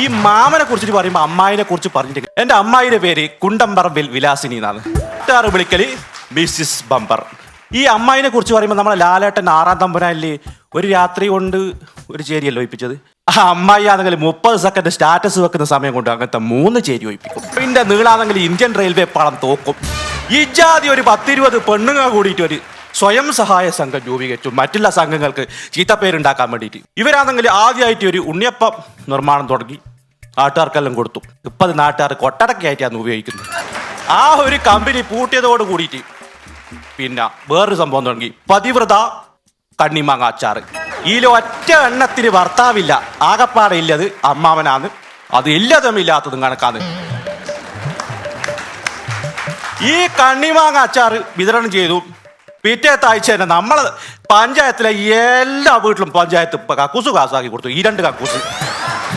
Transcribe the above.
ഈ മാമനെ കുറിച്ചിട്ട് പറയുമ്പോ അമ്മായിനെ കുറിച്ച് പറഞ്ഞിട്ട് എന്റെ അമ്മായിയുടെ പേര് കുണ്ടംപറമ്പിൽ വിലാസിനി എന്നാണ്. വീട്ടുകാർ വിളിക്കല് മിസ്സിസ് ബമ്പർ. ഈ അമ്മായിനെ കുറിച്ച് പറയുമ്പോൾ നമ്മളെ ലാലേട്ടൻ 6-ാം തമ്പുരാനില് ഒരു രാത്രി കൊണ്ട് ഒരു ചേരിയല്ലോ ഒഴിപ്പിച്ചത്. ആ അമ്മായി ആണെങ്കിൽ 30 സെക്കൻഡ് സ്റ്റാറ്റസ് വെക്കുന്ന സമയം കൊണ്ട് അങ്ങനത്തെ 3 ചേരി ഒഴിപ്പിക്കും. പിന്നെ നീളാണെങ്കിൽ ഇന്ത്യൻ റെയിൽവേ പണം തോക്കും. ഇജാതി ഒരു 10-20 പെണ്ണുങ്ങൾ കൂടിയിട്ട് ഒരു സ്വയം സഹായ സംഘം രൂപീകരിച്ചു മറ്റുള്ള സംഘങ്ങൾക്ക് ചീത്തപ്പേരുണ്ടാക്കാൻ വേണ്ടിയിട്ട്. ഇവരാണെങ്കിൽ ആദ്യമായിട്ട് ഒരു ഉണ്ണിയപ്പം നിർമ്മാണം തുടങ്ങി നാട്ടുകാർക്കെല്ലാം കൊടുത്തു. ഇപ്പം അത് നാട്ടുകാർ കൊട്ടടക്കായിട്ടാണ് ഉപയോഗിക്കുന്നത്. ആ ഒരു കമ്പനി പൂട്ടിയതോട് കൂടിയിട്ട് പിന്നെ വേറൊരു സംഭവം തുടങ്ങി, പതിവ്രത കണ്ണിമാങ്ങ അച്ചാറ്. ഇതിൽ ഒറ്റ എണ്ണത്തിന് ഭർത്താവില്ല, ആകപ്പാടെ ഇല്ലത് അമ്മാവനാണ്. അത് ഇല്ലതും ഇല്ലാത്തതും കണക്കാണ്. ഈ കണ്ണിമാങ്ങ അച്ചാറ് വിതരണം ചെയ്തു. പിറ്റേത്തെ ആഴ്ച തന്നെ നമ്മളെ പഞ്ചായത്തിലെ എല്ലാ വീട്ടിലും പഞ്ചായത്ത് കക്കൂസ് കാസാക്കി കൊടുത്തു. ഈ 2 കക്കൂസ്.